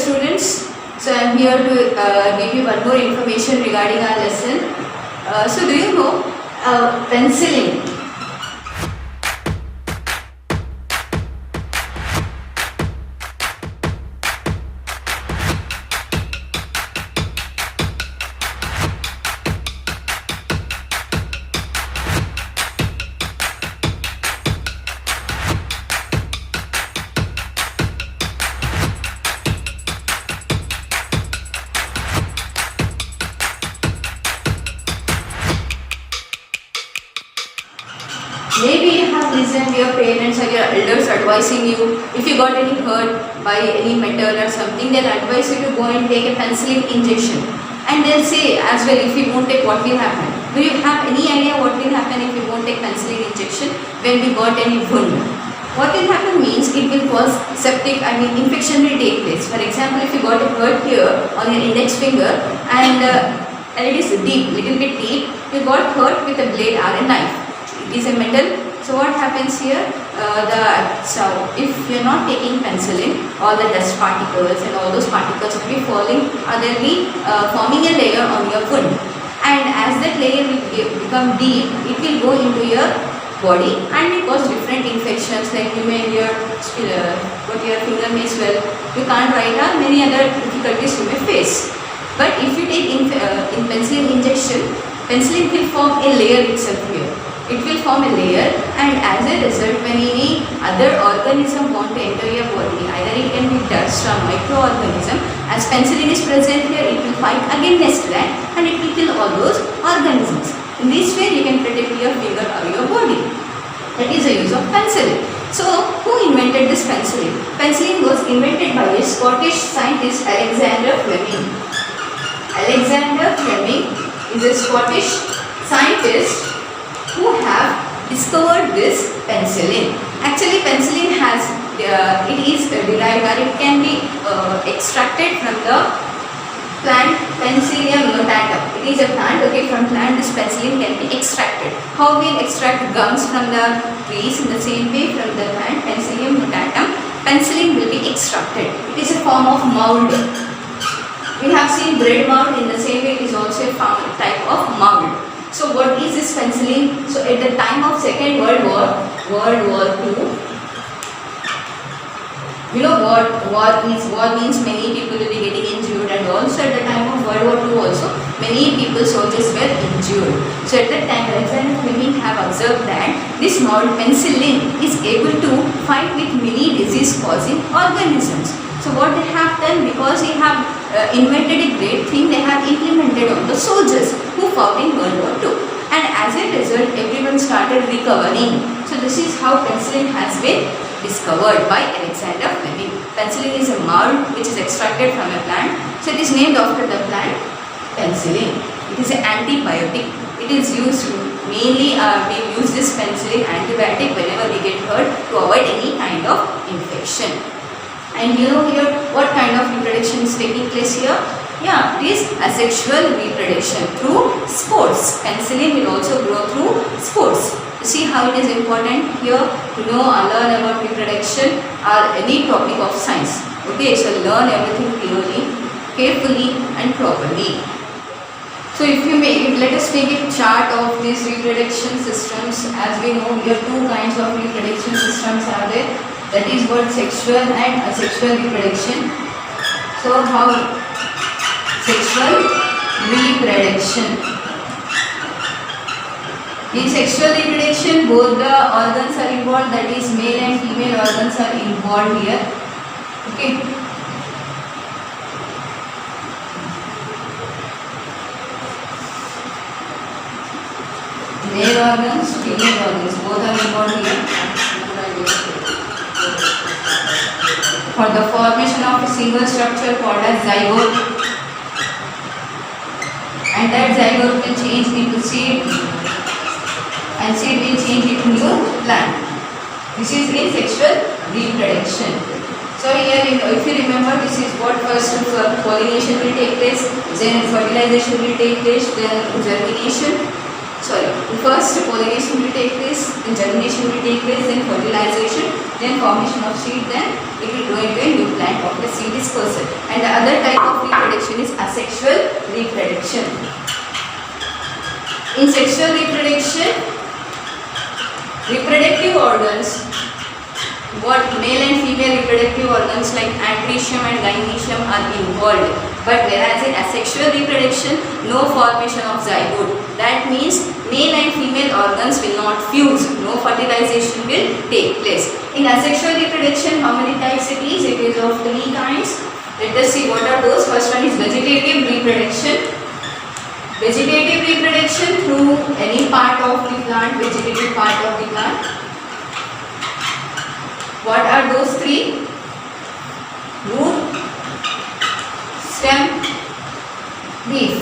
students, so I am here to give you one more information regarding our lesson. So do you know penciling? Maybe you have listened to your parents or your elders advising you. If you got any hurt by any metal or something, they'll advise you to go and take a penicillin injection. And they'll say as well, if you won't take, what will happen? Do you have any idea what will happen if you won't take penicillin injection when we got any wound? What will happen means it will cause infection will take place. For example, if you got a hurt here on your index finger and it is deep, little bit deep, you got hurt with a blade or a knife. It is a metal. So what happens here? If you are not taking penicillin, all the dust particles and all those particles will be falling, or they will be forming a layer on your wound. And as that layer will become deep, it will go into your body and it cause different infections, like you may your finger may swell, you can't write, or many other difficulties you may face. But if you take in penicillin injection, penicillin will form a layer itself here. It will form a layer, and as a result, when any other organism want to enter your body, either it can be dust or microorganism, as penicillin is present here, it will fight against that and it will kill all those organisms. In this way, you can protect your finger or your body. That is the use of penicillin. So, who invented this penicillin? Penicillin was invented by a Scottish scientist, Alexander Fleming. Alexander Fleming is a Scottish scientist who have discovered this penicillin. Actually, penicillin has it is derived, or it can be extracted from the plant Penicillium notatum. It is a plant. Okay, from plant this penicillin can be extracted. How we extract gums from the trees? In the same way, from the plant Penicillium notatum, penicillin will be extracted. It is a form of mold. We have seen bread mold. In the same way, it is also a type of mold. So what is this penicillin? So at the time of Second World War, World War II, you know what war is? War means many people will be getting injured, and also at the time of World War II also, many people, soldiers were injured. So at that time, Alexander Fleming have observed that this mold penicillin is able to fight with many disease causing organisms. So what they have done, because they have invented a great thing, they have implemented on the soldiers who fought in World War II. And as a result, everyone started recovering. So this is how penicillin has been discovered by Alexander Fleming. Penicillin is a mold which is extracted from a plant. So it is named after the plant penicillin. It is an antibiotic. It is used mainly, we use this penicillin antibiotic whenever we get hurt to avoid any kind of infection. And you know here what kind of reproduction is taking place here? Yeah, it is asexual reproduction through spores. Penicillin will also grow through spores. You see how it is important here to know or learn about reproduction or any topic of science. Okay, so learn everything clearly, carefully and properly. So if you may, let us make a chart of these reproduction systems. As we know, here two kinds of reproduction systems are there. That is what sexual and asexual reproduction. So how sexual reproduction. In sexual reproduction, both the organs are involved, that is male and female organs are involved here. Okay. Male organs, female organs, both are involved here. For the formation of a single structure called as zygote, and that zygote will change into seed, and seed will change into new plant. This is in sexual reproduction. So here, if you remember, this is what first pollination will take place, then fertilization will take place, then germination. First pollination will take place, then germination will take place, then fertilization, then formation of seed, then it will grow into a new plant of the seed dispersal. And the other type of reproduction is asexual reproduction. In sexual reproduction, reproductive organs, what male and female reproductive organs like andrecium and gynecium are involved. But whereas in asexual reproduction, no formation of zygote. That means male and female organs will not fuse. No fertilization will take place. In asexual reproduction, how many types it is? It is of 3 kinds. Let us see what are those. First one is vegetative reproduction. Vegetative reproduction through any part of the plant, vegetative part of the plant. What are those 3? Root, stem, leaf.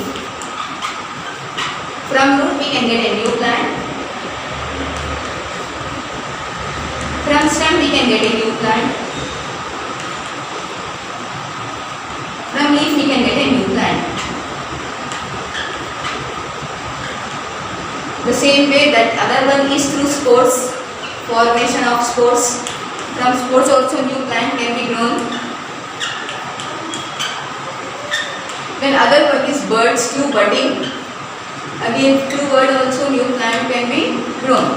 From root we can get a new plant. From stem we can get a new plant. From leaf we can get a new plant. The same way that other one is through spores, formation of spores. From spores also new plant can be grown. Then other one is birds through budding. Again through bud also new plant can be grown.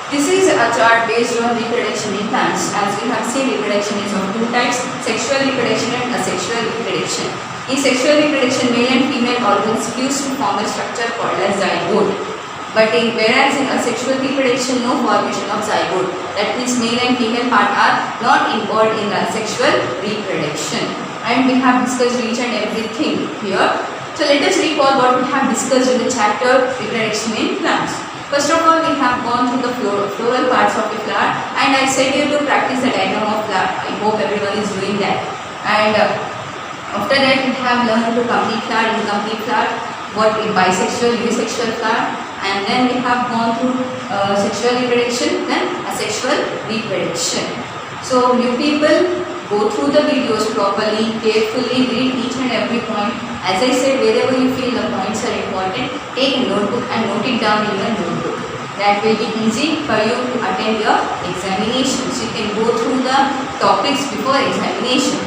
This is a chart based on reproduction in plants. As we have seen, reproduction is of 2 types, sexual reproduction and asexual reproduction. In sexual reproduction, male and female organs fuse to form a structure called as zygote. But whereas in asexual reproduction, no formation of zygote. That means male and female part are not involved in the asexual reproduction. And we have discussed each and everything here. So let us recall what we have discussed in the chapter reproduction in plants. First of all, we have gone through the floral parts of the flower, and I said you to practice the diagram of flower. I hope everyone is doing that. And after that, we have learned to complete flower, incomplete flower, what is bisexual, unisexual flower, and then we have gone through sexual reproduction, then asexual reproduction. So you people go through the videos properly, carefully, read each and every point. As I said, wherever you feel the points are important, take a notebook and note it down in your notebook. That will be easy for you to attend your examinations. You can go through the topics before examination.